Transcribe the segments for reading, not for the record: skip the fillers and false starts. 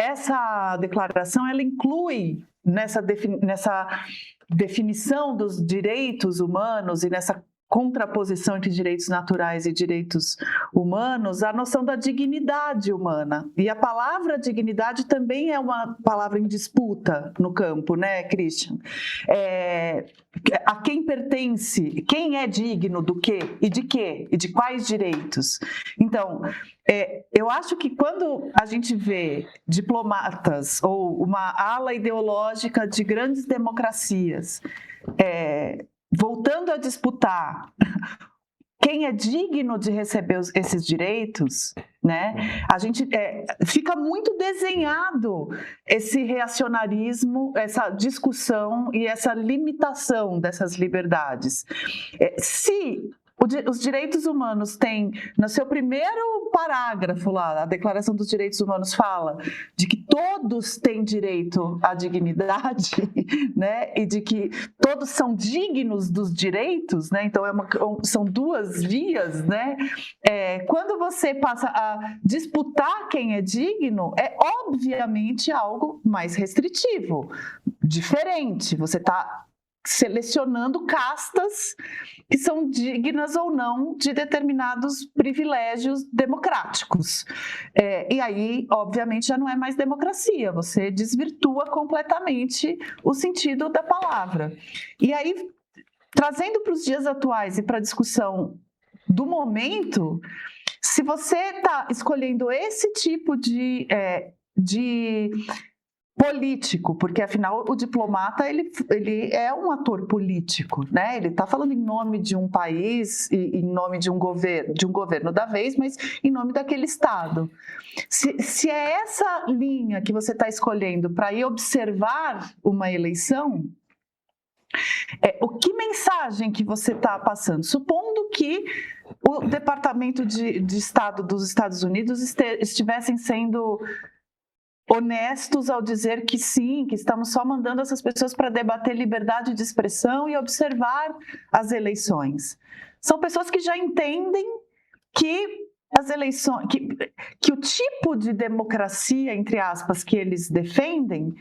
essa declaração, ela inclui nessa definição dos direitos humanos e nessa contraposição entre direitos naturais e direitos humanos, a noção da dignidade humana. E a palavra dignidade também é uma palavra em disputa no campo, né, Christian? A quem pertence, quem é digno do quê? E de quais direitos? Então, eu acho que quando a gente vê diplomatas ou uma ala ideológica de grandes democracias voltando a disputar quem é digno de receber esses direitos, né? A gente fica muito desenhado esse reacionarismo, essa discussão e essa limitação dessas liberdades. Se os direitos humanos têm, no seu primeiro parágrafo lá, a Declaração dos Direitos Humanos fala de que todos têm direito à dignidade, né? E de que todos são dignos dos direitos, né? Então são duas vias, né? Quando você passa a disputar quem é digno, é obviamente algo mais restritivo, diferente. Você está selecionando castas que são dignas ou não de determinados privilégios democráticos. E aí, obviamente, já não é mais democracia, você desvirtua completamente o sentido da palavra. E aí, trazendo para os dias atuais e para a discussão do momento, se você está escolhendo esse tipo de político, porque afinal o diplomata ele é um ator político, né? Ele está falando em nome de um país e em nome de um governo da vez, mas em nome daquele estado. Se é essa linha que você está escolhendo para ir observar uma eleição, que mensagem que você está passando? Supondo que o Departamento de Estado dos Estados Unidos estivessem sendo honestos ao dizer que sim, que estamos só mandando essas pessoas para debater liberdade de expressão e observar as eleições. São pessoas que já entendem que as eleições, que o tipo de democracia, entre aspas, que eles defendem,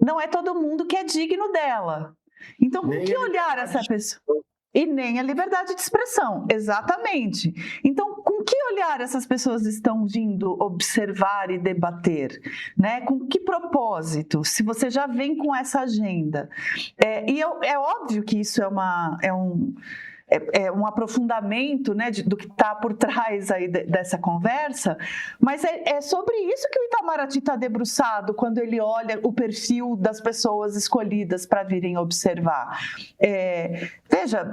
não é todo mundo que é digno dela. Então, com que olhar essa pessoa? E nem a liberdade de expressão, exatamente. Então, com que olhar essas pessoas estão vindo observar e debater? Né? Com que propósito? Se você já vem com essa agenda. É óbvio que isso é um aprofundamento, né, do que está por trás aí dessa conversa, mas é sobre isso que o Itamaraty está debruçado quando ele olha o perfil das pessoas escolhidas para virem observar. Veja,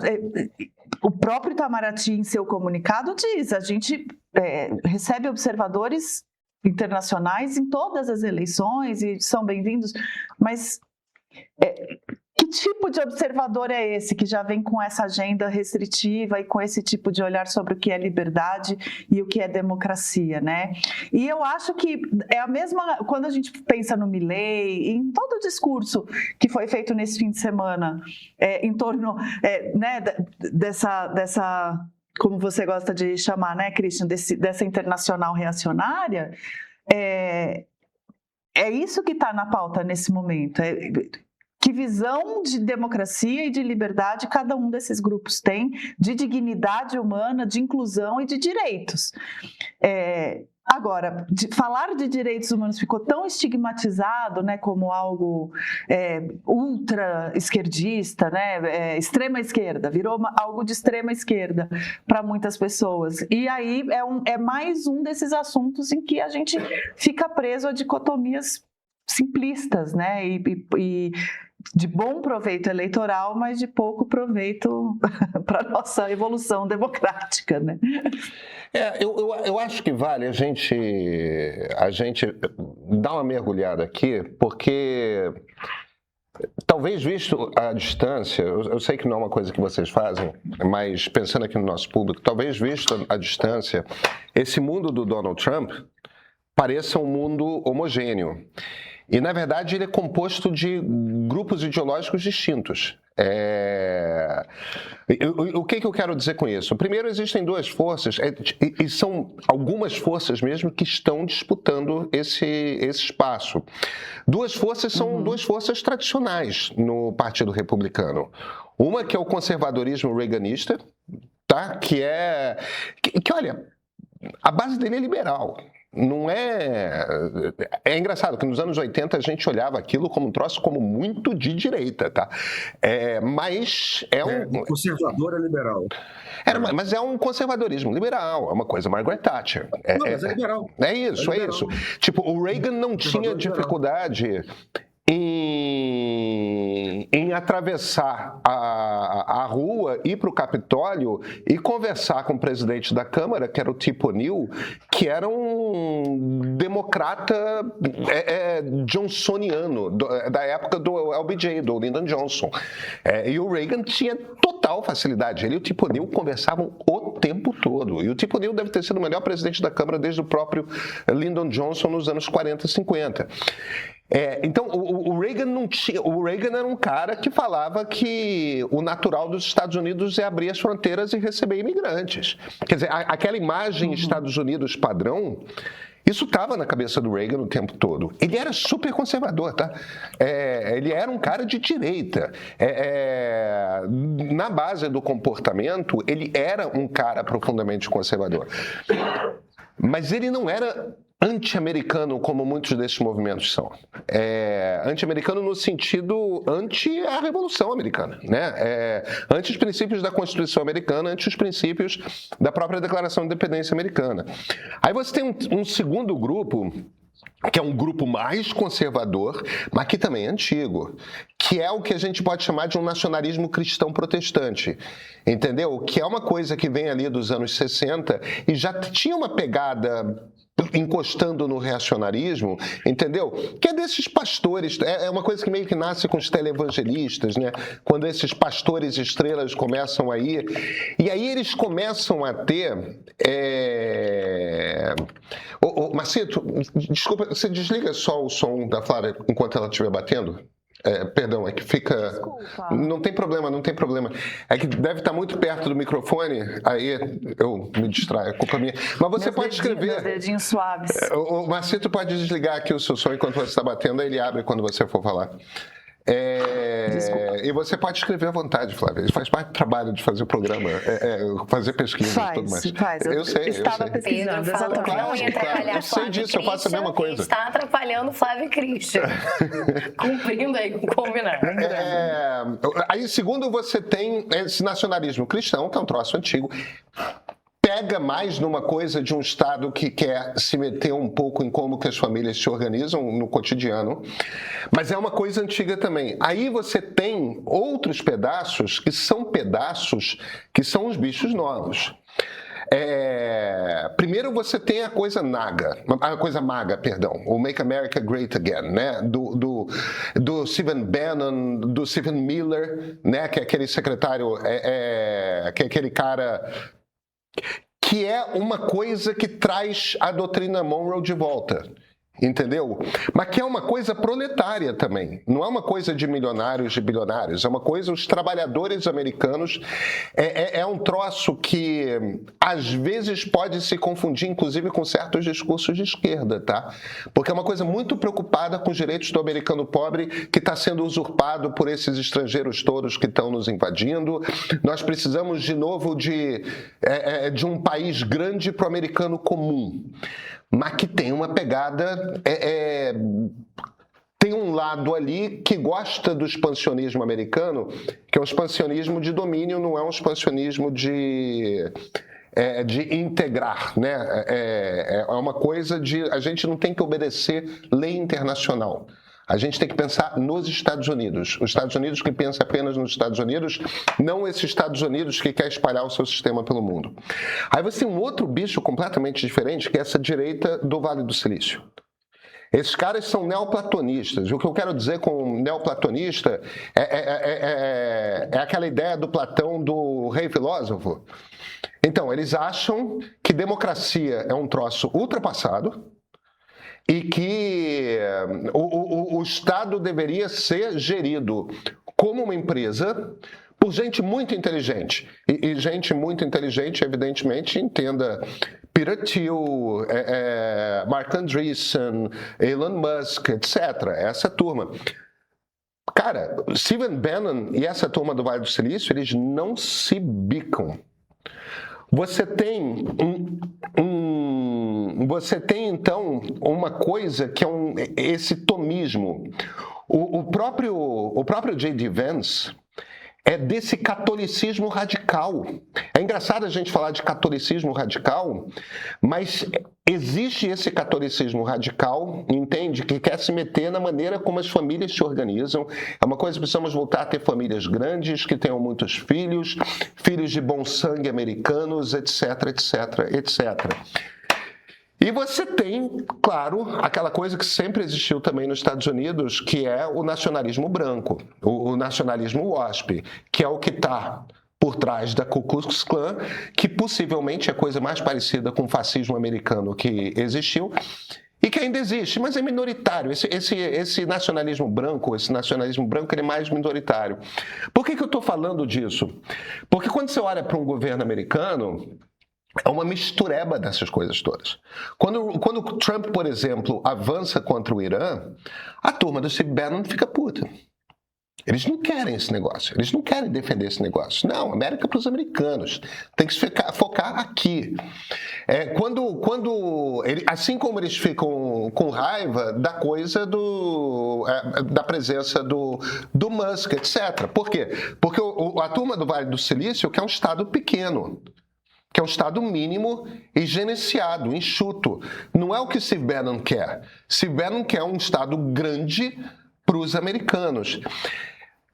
o próprio Itamaraty, em seu comunicado, diz: a gente recebe observadores internacionais em todas as eleições e são bem-vindos, mas que tipo de observador é esse que já vem com essa agenda restritiva e com esse tipo de olhar sobre o que é liberdade e o que é democracia, né? E eu acho que é a mesma, quando a gente pensa no Milei, em todo o discurso que foi feito nesse fim de semana, em torno né, dessa, como você gosta de chamar, né, Christian, dessa internacional reacionária, é isso que está na pauta nesse momento. Que visão de democracia e de liberdade cada um desses grupos tem, de dignidade humana, de inclusão e de direitos. Agora, falar de direitos humanos ficou tão estigmatizado, né, como algo ultra esquerdista, né, extrema esquerda, virou algo de extrema esquerda para muitas pessoas. E aí é mais um desses assuntos em que a gente fica preso a dicotomias simplistas, né, e de bom proveito eleitoral, mas de pouco proveito para a nossa evolução democrática, né? Eu acho que vale a gente dar uma mergulhada aqui, porque talvez visto a distância, eu sei que não é uma coisa que vocês fazem, mas pensando aqui no nosso público, talvez visto a distância, esse mundo do Donald Trump pareça um mundo homogêneo. E, na verdade, ele é composto de grupos ideológicos distintos. O que eu quero dizer com isso? Primeiro, existem duas forças, e são algumas forças mesmo que estão disputando esse espaço. Duas forças são duas forças tradicionais no Partido Republicano. Uma que é o conservadorismo reaganista, tá? Que olha, a base dele é liberal. Não é... É engraçado que nos anos 80 a gente olhava aquilo como um troço como muito de direita, tá? Mas é um... Conservador é liberal. Mas é um conservadorismo liberal, é uma coisa Margaret Thatcher. Mas é liberal. É isso. Tipo, o Reagan não tinha dificuldade em atravessar a rua, ir para o Capitólio e conversar com o presidente da Câmara, que era o Tip O'Neill, que era um democrata johnsoniano, da época do LBJ, do Lyndon Johnson. E o Reagan tinha total facilidade. Ele e o Tip O'Neill conversavam o tempo todo. E o Tip O'Neill deve ter sido o melhor presidente da Câmara desde o próprio Lyndon Johnson nos anos 40 e 50. Então, o Reagan não tinha. O Reagan era um cara que falava que o natural dos Estados Unidos é abrir as fronteiras e receber imigrantes. Quer dizer, aquela imagem Estados Unidos padrão, isso estava na cabeça do Reagan o tempo todo. Ele era super conservador, tá? Ele era um cara de direita. Na base do comportamento, ele era um cara profundamente conservador. Mas ele não era anti-americano, como muitos desses movimentos são. Anti-americano no sentido anti a Revolução Americana, né? Anti os princípios da Constituição Americana, anti os princípios da própria Declaração de Independência Americana. Aí você tem um segundo grupo, que é um grupo mais conservador, mas que também é antigo, que é o que a gente pode chamar de um nacionalismo cristão protestante, entendeu? Que é uma coisa que vem ali dos anos 60 e já tinha uma pegada encostando no reacionarismo, entendeu? Que é desses pastores, é uma coisa que meio que nasce com os televangelistas, né? Quando esses pastores estrelas começam a ir, e aí eles começam a ter... Marcito, desculpa, você desliga só o som da Flávia enquanto ela estiver batendo? Perdão, é que fica... Desculpa. Não tem problema. É que deve estar muito perto do microfone, aí eu me distraio, é culpa minha. Mas você pode escrever... Meus dedinhos suaves. O Marcito pode desligar aqui o seu som enquanto você está batendo, aí ele abre quando você for falar. E você pode escrever à vontade, Flávia. Isso faz parte do trabalho de fazer o programa, fazer pesquisa e tudo mais. Faz. Eu sei. Estava pesquisando, exatamente. Claro, eu sei disso, eu faço a mesma coisa. Está atrapalhando Flávio Christian. Cumprindo aí com o combinado. Aí, segundo, você tem esse nacionalismo cristão, que é um troço antigo, pega mais numa coisa de um Estado que quer se meter um pouco em como que as famílias se organizam no cotidiano, mas é uma coisa antiga também. Aí você tem outros pedaços que são os bichos novos. Primeiro você tem a coisa maga, o Make America Great Again, né? Do Stephen Bannon, do Stephen Miller, né? Que é aquele secretário, que é aquele cara... que é uma coisa que traz a doutrina Monroe de volta, entendeu? Mas que é uma coisa proletária também, não é uma coisa de milionários e bilionários, é uma coisa, os trabalhadores americanos, é um troço que às vezes pode se confundir, inclusive com certos discursos de esquerda, tá? Porque é uma coisa muito preocupada com os direitos do americano pobre que está sendo usurpado por esses estrangeiros todos que estão nos invadindo. Nós precisamos de novo de um país grande para o americano comum, mas que tem uma pegada, tem um lado ali que gosta do expansionismo americano, que é um expansionismo de domínio, não é um expansionismo de integrar, né? É uma coisa de... A gente não tem que obedecer lei internacional. A gente tem que pensar nos Estados Unidos. Os Estados Unidos que pensa apenas nos Estados Unidos, não esses Estados Unidos que quer espalhar o seu sistema pelo mundo. Aí você tem um outro bicho completamente diferente, que é essa direita do Vale do Silício. Esses caras são neoplatonistas. O que eu quero dizer com neoplatonista é aquela ideia do Platão do rei filósofo. Então, eles acham que democracia é um troço ultrapassado, e que Estado deveria ser gerido como uma empresa por gente muito inteligente. E gente muito inteligente, evidentemente, entenda Peter Thiel, Marc Andreessen, Elon Musk, etc. Essa turma. Cara, Stephen Bannon e essa turma do Vale do Silício, eles não se bicam. Você tem então uma coisa que é esse tomismo. O próprio J.D. Vance é desse catolicismo radical. É engraçado a gente falar de catolicismo radical, mas existe esse catolicismo radical, entende? Que quer se meter na maneira como as famílias se organizam. É uma coisa que precisamos voltar a ter famílias grandes, que tenham muitos filhos, filhos de bom sangue americanos, etc, etc, etc. E você tem, claro, aquela coisa que sempre existiu também nos Estados Unidos, que é o nacionalismo branco, o nacionalismo WASP, que é o que está por trás da Ku Klux Klan, que possivelmente é a coisa mais parecida com o fascismo americano que existiu e que ainda existe, mas é minoritário. Esse nacionalismo branco, ele é mais minoritário. Por que eu estou falando disso? Porque quando você olha para um governo americano, é uma mistureba dessas coisas todas. Quando o Trump, por exemplo, avança contra o Irã, a turma do Steve Bannon fica puta. Eles não querem esse negócio, eles não querem defender esse negócio. Não, América para os americanos, tem que se focar aqui. Assim como eles ficam com raiva da coisa da presença do Musk, etc. Por quê? Porque a turma do Vale do Silício quer um estado pequeno, que é um estado mínimo e gerenciado, enxuto. Não é o que Steve Bannon quer. Steve Bannon quer um estado grande para os americanos.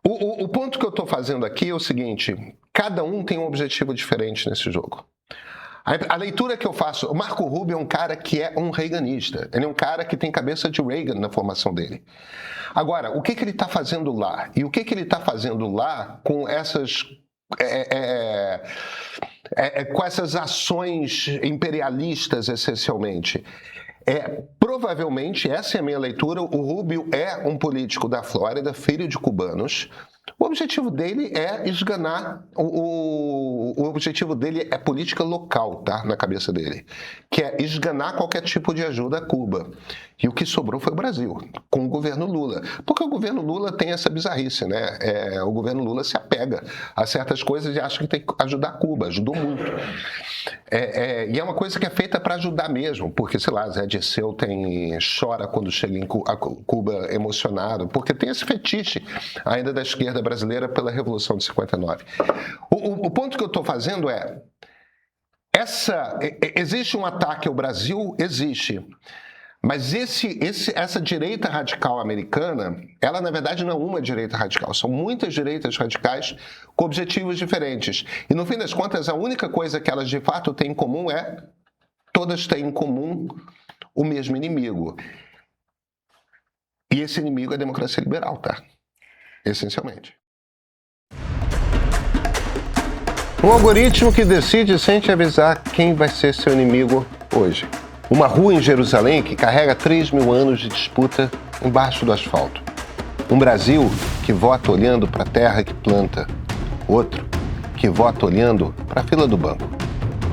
O ponto que eu estou fazendo aqui é o seguinte: cada um tem um objetivo diferente nesse jogo. A leitura que eu faço, o Marco Rubio é um cara que é um reaganista. Ele é um cara que tem cabeça de Reagan na formação dele. Agora, o que ele está fazendo lá? E o que ele está fazendo lá com essas... com essas ações imperialistas, essencialmente? Provavelmente, essa é a minha leitura, o Rubio é um político da Flórida, filho de cubanos. O objetivo dele é esganar, o objetivo dele é política local, tá? Na cabeça dele, que é esganar qualquer tipo de ajuda a Cuba. E o que sobrou foi o Brasil, com o governo Lula. Porque o governo Lula tem essa bizarrice, né? O governo Lula se apega a certas coisas e acha que tem que ajudar Cuba, ajudou muito. E é uma coisa que é feita para ajudar mesmo, porque, sei lá, Zé Dirceu chora quando chega em Cuba emocionado, porque tem esse fetiche ainda da esquerda brasileira pela Revolução de 59. O ponto que eu estou fazendo existe um ataque ao Brasil? Existe. Mas essa direita radical americana, ela na verdade não é uma direita radical, são muitas direitas radicais com objetivos diferentes. E no fim das contas, a única coisa que elas de fato têm em comum todas têm em comum o mesmo inimigo. E esse inimigo é a democracia liberal, tá? Essencialmente. Um algoritmo que decide sem te avisar quem vai ser seu inimigo hoje. Uma rua em Jerusalém que carrega 3.000 anos de disputa embaixo do asfalto. Um Brasil que vota olhando para a terra que planta. Outro que vota olhando para a fila do banco.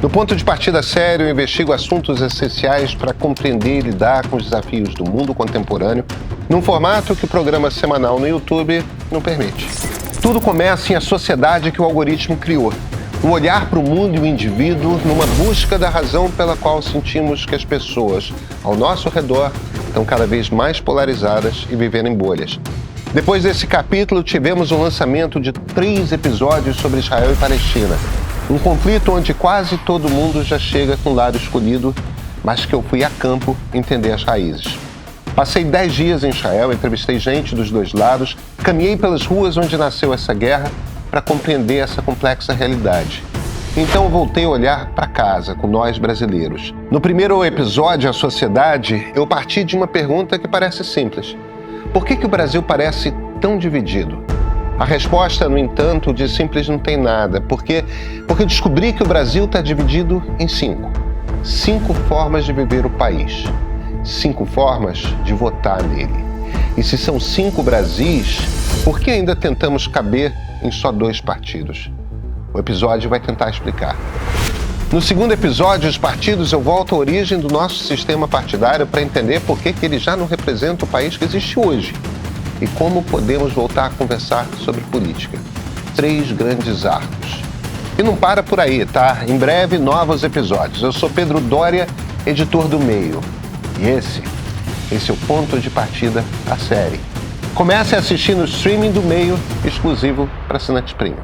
No ponto de partida sério, eu investigo assuntos essenciais para compreender e lidar com os desafios do mundo contemporâneo, num formato que o programa semanal no YouTube não permite. Tudo começa em A Sociedade que o Algoritmo Criou. Um olhar para o mundo e o indivíduo numa busca da razão pela qual sentimos que as pessoas ao nosso redor estão cada vez mais polarizadas e vivendo em bolhas. Depois desse capítulo, tivemos o lançamento de 3 episódios sobre Israel e Palestina. Um conflito onde quase todo mundo já chega com o lado escolhido, mas que eu fui a campo entender as raízes. Passei 10 dias em Israel, entrevistei gente dos dois lados, caminhei pelas ruas onde nasceu essa guerra, para compreender essa complexa realidade. Então eu voltei a olhar para casa, com nós brasileiros. No primeiro episódio, A Sociedade, eu parti de uma pergunta que parece simples. Por que o Brasil parece tão dividido? A resposta, no entanto, de simples não tem nada, porque eu descobri que o Brasil está dividido em 5. 5 formas de viver o país. 5 formas de votar nele. E se são 5 Brasis, por que ainda tentamos caber em só 2 partidos? O episódio vai tentar explicar. No segundo episódio, os partidos, eu volto à origem do nosso sistema partidário para entender por que ele já não representa o país que existe hoje e como podemos voltar a conversar sobre política. 3 grandes arcos. E não para por aí, tá? Em breve, novos episódios. Eu sou Pedro Doria, editor do Meio. E esse é o Ponto de Partida, a série. Comece a assistir no streaming do Meio, exclusivo para assinantes premium.